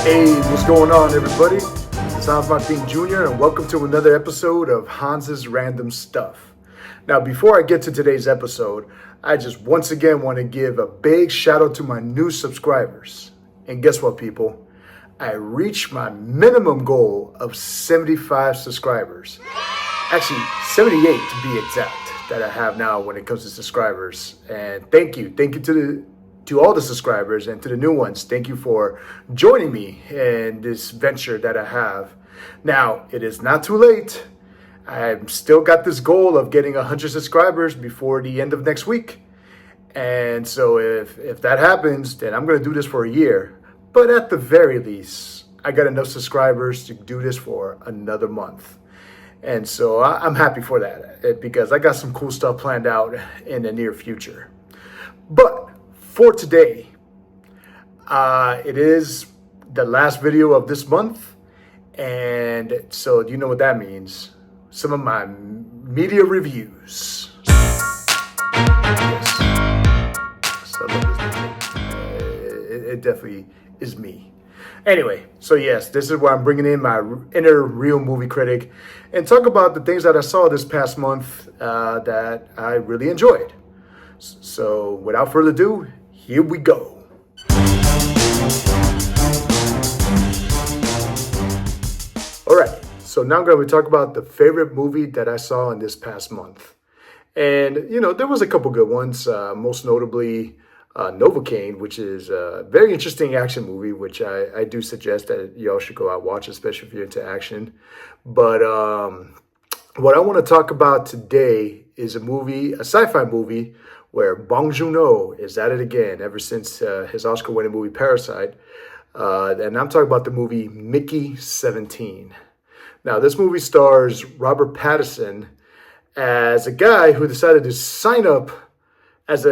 Hey, what's going on, everybody? It's Hans Martin Jr., and welcome to another episode of Hans's Random Stuff. Now, before I get to today's episode, I just once again want to give a big shout out to my new subscribers. And guess what, people? I reached my minimum goal of 75 subscribers. Actually, 78 to be exact, that I have now when it comes to subscribers. And thank you to all the subscribers and to the new ones. Thank you for joining me in this venture that I have. Now, it is not too late. I've still got this goal of getting 100 subscribers before the end of next week. And so if that happens, then I'm going to do this for a year. But at the very least, I got enough subscribers to do this for another month. And so I'm happy for that because I got some cool stuff planned out in the near future. But for today, it is the last video of this month. And so you know what that means. Some of my media reviews. Yes. So I love this movie. It definitely is me. Anyway, so yes, this is where I'm bringing in my inner real movie critic and talk about the things that I saw this past month that I really enjoyed. So without further ado, here we go. All right, so now I'm going to talk about the favorite movie that I saw in this past month. And, you know, there was a couple good ones, most notably Novocaine, which is a very interesting action movie, which I do suggest that y'all should go out and watch, especially if you're into action. But what I want to talk about today is a sci-fi movie, where Bong Joon-ho is at it again ever since his Oscar-winning movie Parasite. And I'm talking about the movie Mickey 17. Now, this movie stars Robert Pattinson as a guy who decided to sign up as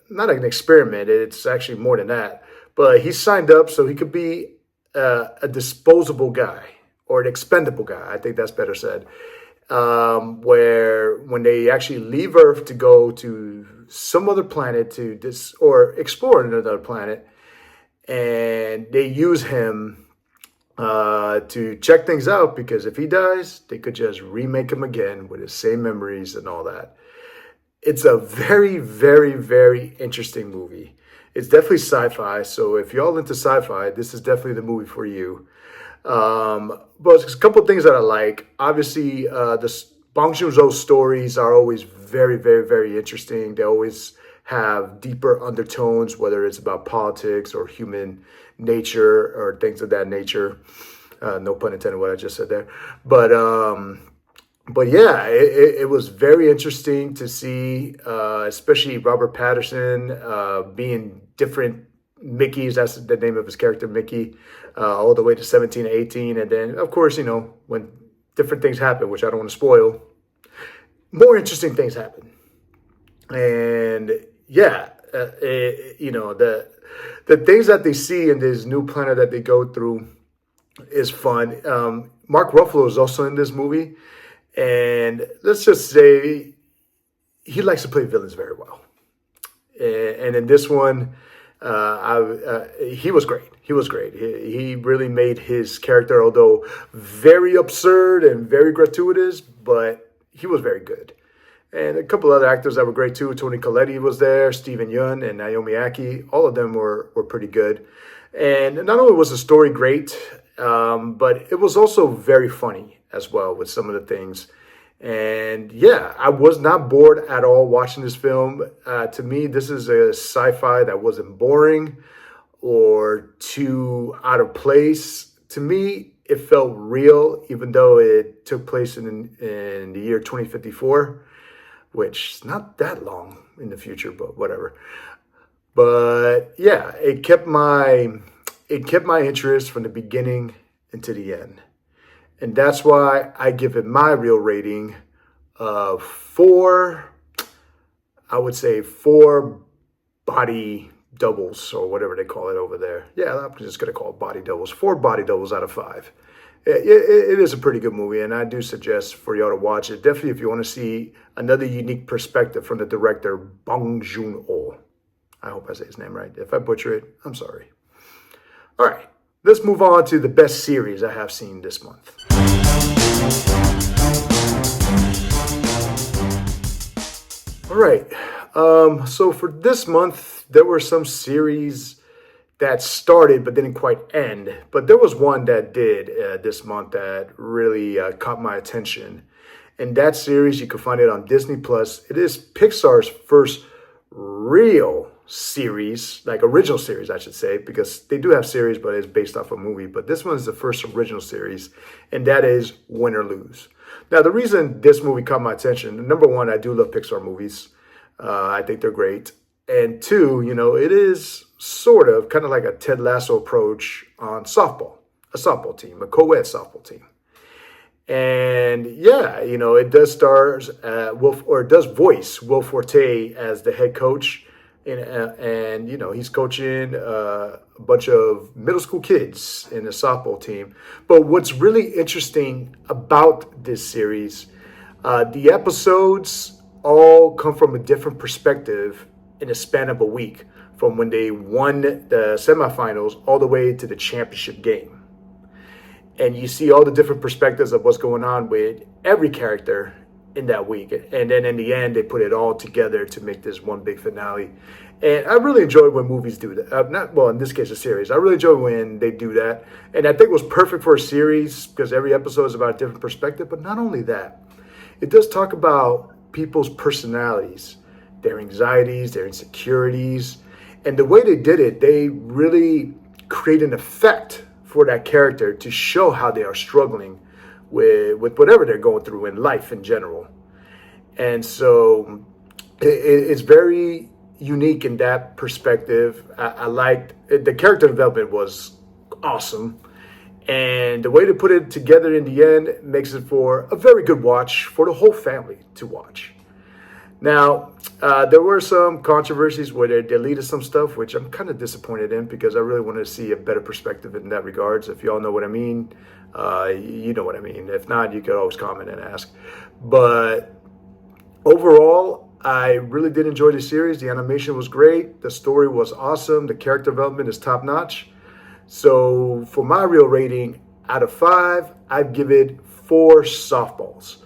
not an experiment, it's actually more than that, but he signed up so he could be a disposable guy, or an expendable guy, I think that's better said. Where when they actually leave Earth to go to some other planet or explore another planet, and they use him to check things out, because if he dies, they could just remake him again with his same memories and all that. It's a very, very, very interesting movie. It's definitely sci-fi, so if you're all into sci-fi, this is definitely the movie for you. But there's a couple of things that I like. Obviously, the Bong Joon-ho stories are always very, very, very interesting. They always have deeper undertones, whether it's about politics or human nature or things of that nature. No pun intended what I just said there. But yeah, it was very interesting to see, especially Robert Pattinson being different Mickey's, that's the name of his character, Mickey, all the way to 17, 18. And then, of course, you know, when different things happen, which I don't want to spoil, more interesting things happen. And yeah, you know, the things that they see in this new planet that they go through is fun. Mark Ruffalo is also in this movie. And let's just say he likes to play villains very well. And in this one, he was great. He was great. He really made his character, although very absurd and very gratuitous, but he was very good. And a couple other actors that were great too. Toni Collette was there, Steven Yeun, and Naomi Ackie. All of them were pretty good. And not only was the story great, but it was also very funny as well with some of the things. And yeah, I was not bored at all watching this film. To me, this is a sci-fi that wasn't boring or too out of place. To me, it felt real, even though it took place in the year 2054, which is not that long in the future, but whatever. But yeah, it kept my interest from the beginning into the end. And that's why I give it my real rating of 4, I would say 4 body doubles, or whatever they call it over there. Yeah, I'm just going to call it body doubles. 4 body doubles out of 5. It is a pretty good movie, and I do suggest for y'all to watch it. Definitely if you want to see another unique perspective from the director, Bong Joon-ho. I hope I say his name right. If I butcher it, I'm sorry. All right. let's move on to the best series I have seen this month. All right. So for this month, there were some series that started but didn't quite end. But there was one that did this month that really caught my attention. And that series, you can find it on Disney Plus. It is Pixar's first real series, like original series, I should say, because they do have series, but it's based off a movie. But this one is the first original series, and that is Win or Lose. Now, the reason this movie caught my attention, number one, I do love Pixar movies. I think they're great. And two, it is sort of kind of like a Ted Lasso approach on softball, a softball team, a co-ed softball team. And yeah, it does stars it does voice Will Forte as the head coach, and he's coaching a bunch of middle school kids in the softball team. But what's really interesting about this series, the episodes all come from a different perspective in a span of a week, from when they won the semifinals all the way to the championship game. And you see all the different perspectives of what's going on with every character in that week. And then in the end, they put it all together to make this one big finale. And I really enjoy when movies do that. In this case, a series. I really enjoy when they do that. And I think it was perfect for a series because every episode is about a different perspective. But not only that, it does talk about people's personalities, their anxieties, their insecurities. And the way they did it, they really create an effect for that character to show how they are struggling with whatever they're going through in life in general. And so it's very unique in that perspective. I liked the character development was awesome. And the way to put it together in the end makes it for a very good watch for the whole family to watch. Now, there were some controversies where they deleted some stuff, which I'm kind of disappointed in because I really wanted to see a better perspective in that regards. If y'all know what I mean, you know what I mean. If not, you could always comment and ask. But overall, I really did enjoy the series. The animation was great. The story was awesome. The character development is top notch. So for my real rating out of 5, I'd give it 4 softballs.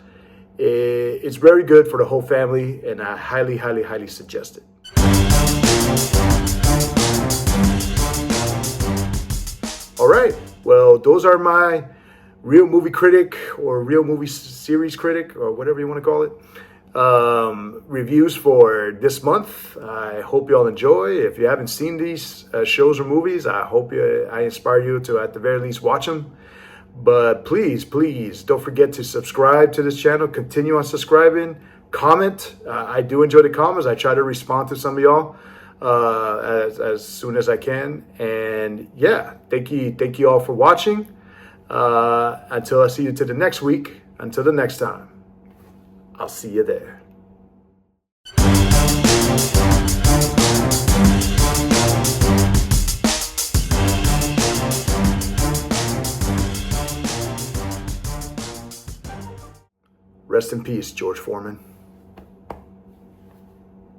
It's very good for the whole family, and I highly, highly, highly suggest it. All right. Well, those are my real movie critic or real movie series critic or whatever you want to call it. Reviews for this month. I hope you all enjoy. If you haven't seen these shows or movies, I hope I inspire you to at the very least watch them. But please, please don't forget to subscribe to this channel. Continue on subscribing. Comment. I do enjoy the comments. I try to respond to some of y'all as soon as I can. And yeah, thank you all for watching. Until I see you to the next week. Until the next time, I'll see you there. Rest in peace, George Foreman.